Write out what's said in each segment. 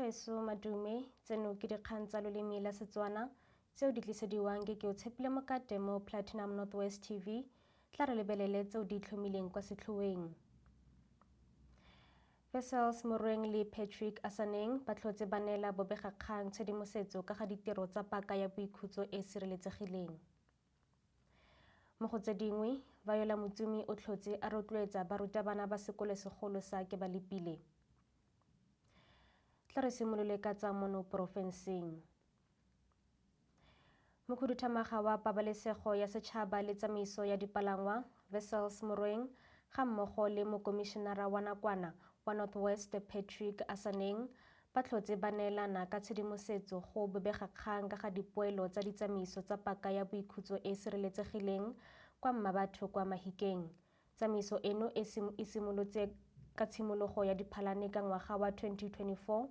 Bageso madume tseno ke dikgang tsa loleme la Setswana tseo di tlisediwang ke o Tshepile Mokate mo Platinum Northwest TV tla re lebelele tseo di itlhomileng kwa setlhoeng. Wessels Morweng le Patrick Asaneng ba tlhotse ba neela bobegakgang tshedimosetso ka ga ditiro tsa paka ya boikhutso e e sireletsegileng. Mo go tse dingwe, Viola Mutsumi o tlhotse a rotloetsa barutabana ba sekolosegolo sa Kebalepile. Tla re simolole ka tsa mono porofenseng. Mokhuduthamaga wa pabalesego ya setšhaba le tsamaiso ya dipalangwa, Wessels Morweng, ga mmogo le mokomišenara wa nakwana wa Northwest Patrick Asaneng ba tlhotse ba neelana ka tshedimosetso go bobegakgang ka ga dipoelo tsa ditsamaiso tsa paka ya boikhutso e e sireletsegileng kwa Mmabatho kwa Mahikeng. Tsamaiso eno e simolotse ka tshimologo ya Diphalane ka ngwaga wa 2024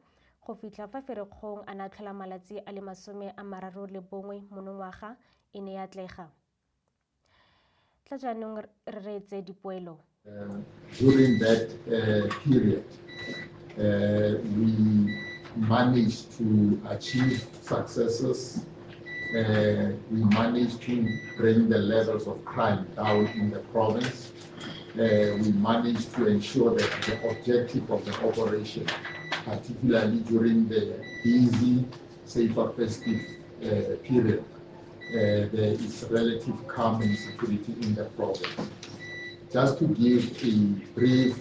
go fitlha fa Ferikgong a na tlhola malatsi a le 31 monongwaga e ne ya atlega. Tla jaanong re reetse dipoelo. During that period, we managed to achieve successes. We managed to bring the levels of crime down in the province. We managed to ensure that the objective of the operation, particularly during the busy, safer festive period, there is relative calm and security in the province. Just to give a brief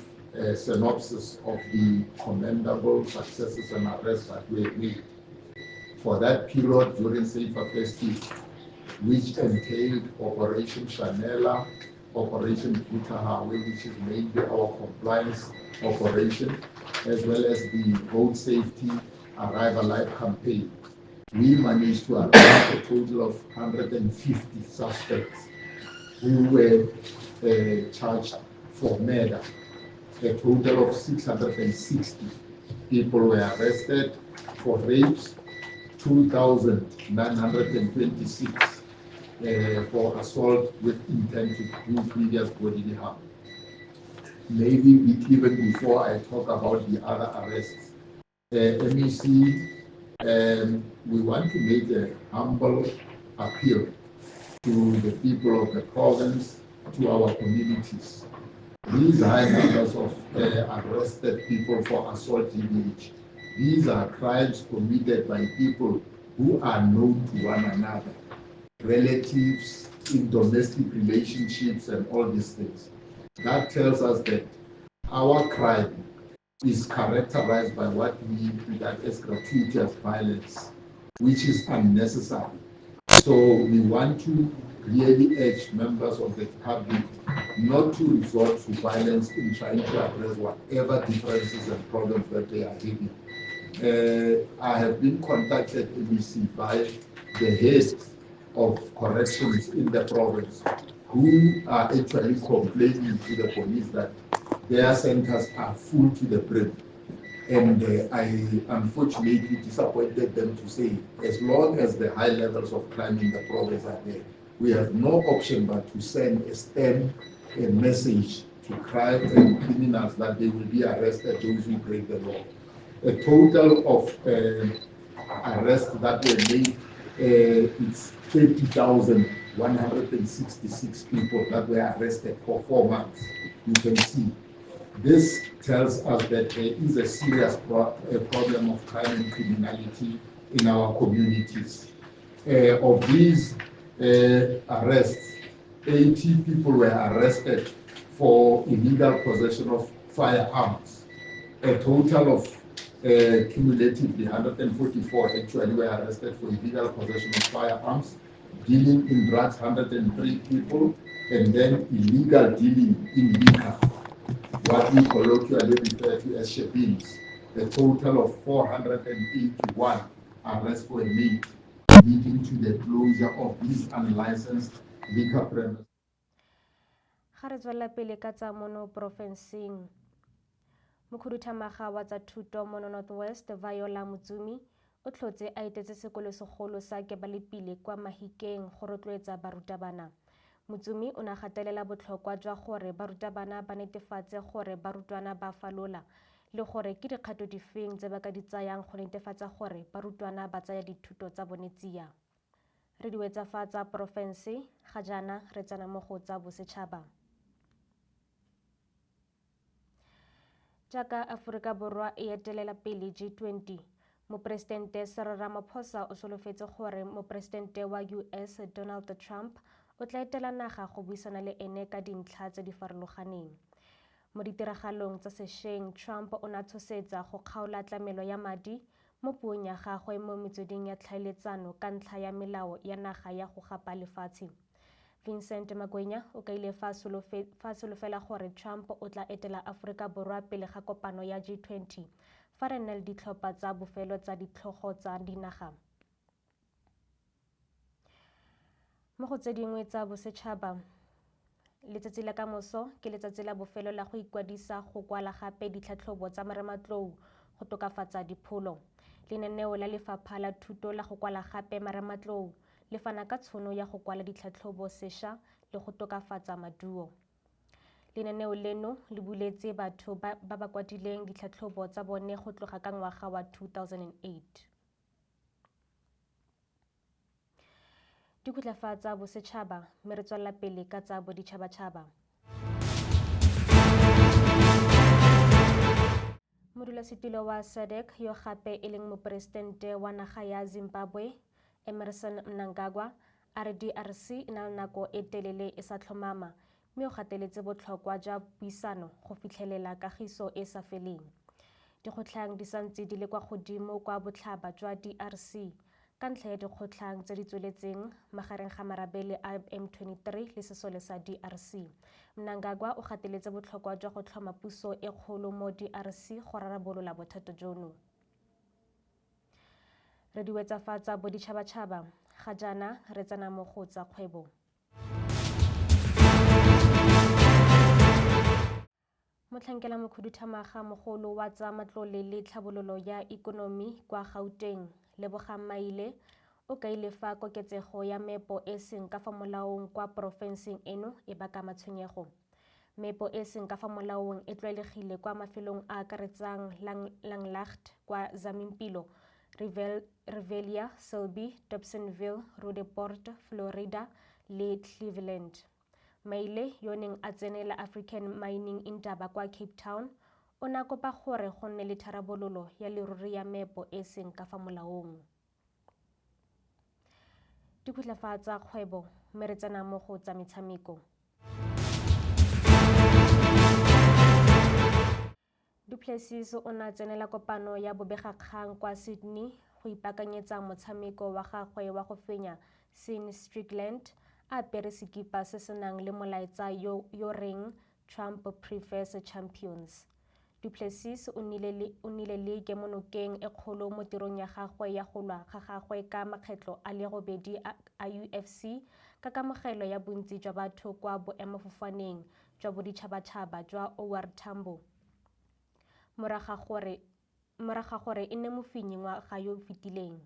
synopsis of the commendable successes and arrests that were made. For that period during Safer Festive, which entailed Operation Chanela, Operation Putahawe, which is mainly our compliance operation, as well as the road safety Arrive Alive campaign, we managed to arrest a total of 150 suspects who were charged for murder. A total of 660 people were arrested for rapes, 2,926 for assault with intent to do previous bodily harm. Maybe even before I talk about the other arrests, MEC, we want to make a humble appeal to the people of the province, to our communities. These high numbers of arrested people for assault GBH, these are crimes committed by people who are known to one another, relatives, in domestic relationships and all these things. That tells us that our crime is characterized by what we regard as gratuitous violence, which is unnecessary. So we want to really urge members of the public not to resort to violence in trying to address whatever differences and problems that they are having. I have been contacted MEC by the heads of corrections in the province who are actually complaining to the police that their centers are full to the brim. And I unfortunately disappointed them to say, as long as the high levels of crime in the province are there, we have no option but to send a stern message to crime and criminals that they will be arrested, those who break the law. A total of arrests that were made, it's 30,166 people that were arrested for 4 months. You can see. This tells us that there is a serious problem of crime and criminality in our communities. Of these arrests, 80 people were arrested for illegal possession of firearms. A total of cumulatively 144 actually were arrested for illegal possession of firearms, dealing in drugs 103 people, and then illegal dealing in liquor, what we colloquially refer to as shebings. A total of 481 arrests were made, leading to the closure of these unlicensed liquor premises. Ga re tswela pele ka tsa mono porofenseng, mokhuduthamaga wa tsa thuto mono Northwest Viola Mutsumi o tlhotse a etetse sekolosegolo sa Kebalepile kwa Mahikeng go rotloetsa barutabana. Mutsumi o ne a gatelela botlhokwa jwa gore barutabana ba netefatse gore barutwana ba falola le gore ke dikgato difeng tse ba ka di tsayang go netefatsa gore barutwana ba tsaya dithuto tsa bone tsia. Re di wetsa fa tsa porofense, ga jaana re tsena mo go tsa bosetšhaba. Jaaka Aforika Borwa e etelela pele G20, Moporesidente Cyril Ramaphosa o solofetse gore Moporesidente wa US Donald Trump o tla etela naga go buisana le ene ka dintlha tse di farologaneng. Mo ditiragalong tsa sešweng, Trump o ne a tshosetsa go kgaola tlamelo ya madi mo puong ya gagwe mo metsweding ya tlhaeletsano ka ntlha ya melao ya naga ya go gapa lefatshe. Vincent Magwenya o kaile fa solofela gore Trump o tla etela Aforika Borwa pele ga kopano ya G20 fa re nna le ditlhopha tsa bofelo tsa ditlhogo tsa dinaga. Mo go tse dingwe tsa bosetšhaba, letsatsi la kamoso ke letsatsi la bofelo la go ikwadisa go kwala gape ditlhatlhobo tsa marematlou go tokafatsa dipholo. Lenaneo la Lefapha la Thuto la go kwala gape marematlou le fana ka tšhono ya go kwala ditlhatlhobo sešwa le go tokafatsa maduo. Lenaneo leno le buletse batho ba ba kwadileng ditlhatlhobo tsa bone go tloga ka ngwaga wa 2008. Dikgutlafa tsa bosetšhaba, mme re tswelela pele ka tsa boditšhabatšhaba. Modulasetilo wa SADC yo gape e leng Moporesidente wa naga ya Zimbabwe, Emmerson Mnangagwa, a re DRC e na le nako e telele e sa tlhomama, mme o gateletse botlhokwa jwa puisano go fitlhelela kagiso e sa feleng. Dikgotlhang di santse di le kwa godimo kwa botlhaba jwa DRC ka ntlha ya dikgotlhang tse di tsweletseng magareng ga marabele a M23 le sesole sa DRC. Mnangagwa o gateletse botlhokwa jwa go tlhoma puso e kgolo mo DRC go rarabolola bothata jono. Re di wetsa fa tsa boditšhabatšhaba, ga jaana re tsena mo go tsa kgwebo. Motlhankela mokhuduthamaga mogolo wa tsa matlole le tlhabololo ya ikonomi kwa Gauteng, Lebogang Maile, o kaile fa koketsego ya meepo e seng ka fa molaong kwa porofenseng eno e baka matshwenyego. Meepo e seng ka fa molaong e tlwaelegile kwa mafelong a akaretsang Langlaagte kwa Zamimpilo, Rivelia, Selby, Dobsonville, Roodepoort, Florida le Cleveland. Maile yo neng a tsenela African Mining Indaba kwa Cape Town o ne a kopa gore go nne le tharabololo ya leruri ya meepo e seng ka fa molaong. Dikgutlafa tsa kgwebo, mme re tsena mo go tsa metshameko. Du Plessis o ne a tsenela kopano ya bobegakgang kwa Sydney go ipaakanyetsa motshameko wa gagwe wa go fenya Sean Strickland a apere sekipa se se nang le molaetsa yo reng Trump prefers champions. Du Plessis o nnile le kemonokeng e kgolo mo tirong ya gagwe ya go lwa ga gagwe ka makgetlo a le robedi a UFC ka kamogelo ya bontsi jwa batho kwa boemafofaneng jwa boditšhabatšhaba jwa OR Tambo. Moraga gore e nne mofenyi ngwaga yo fetileng.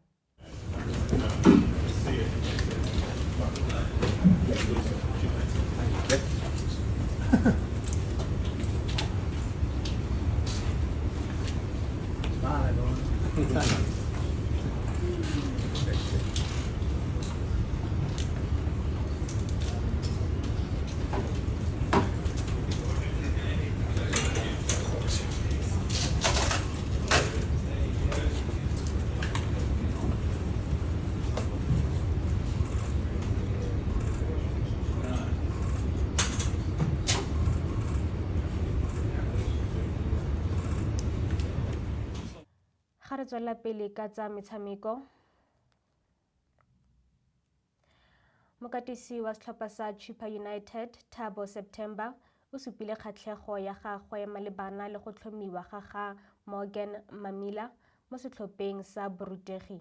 Ga re tswelela pele ka tsa metshameko, mokatisi wa setlhopha sa Chippa United, Thabo September, o supile kgatlhego ya gagwe malebana le go tlhomiwa ga Morgan Mamila mo setlhopheng sa borutegi.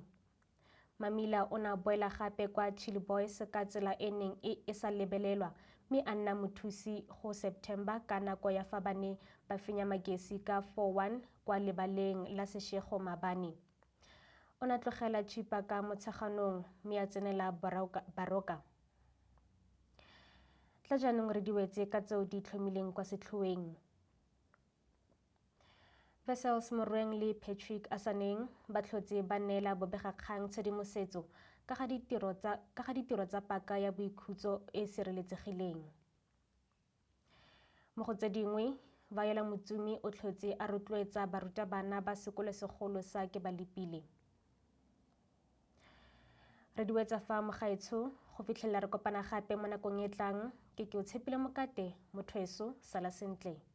Mamila o ne a boela gape kwa Chilli Boys ka tsela e neng e sa lebelelwa, mme a nna mothusi go September ka nako ya fa ba ne ba fenya Magesi ka 4-1 kwa lebaleng la Seshego Mabane. O ne a tlogela Chippa ka Motsheganong mme a tsenela Baroka. Tla jaanong re di wetse ka tseo di itlhomileng kwa setlhoeng. Wessels Mogoeng le Patrick Asaneng ba tlhotse ba neela bobegakgang tshedimosetso ka ga ditiro tsa paka ya boikhutso e e sireletsegileng. Mo go tse dingwe, Viola Motsomi o tlhotse a rotloetsa barutabana ba sekolosegolo sa Kebalepile. Re duetsa fa mogaetsho go fitlhelela re kopana gape mo nakong e tlang ke o Tshepile Mokate, Mothweso, sala sentle.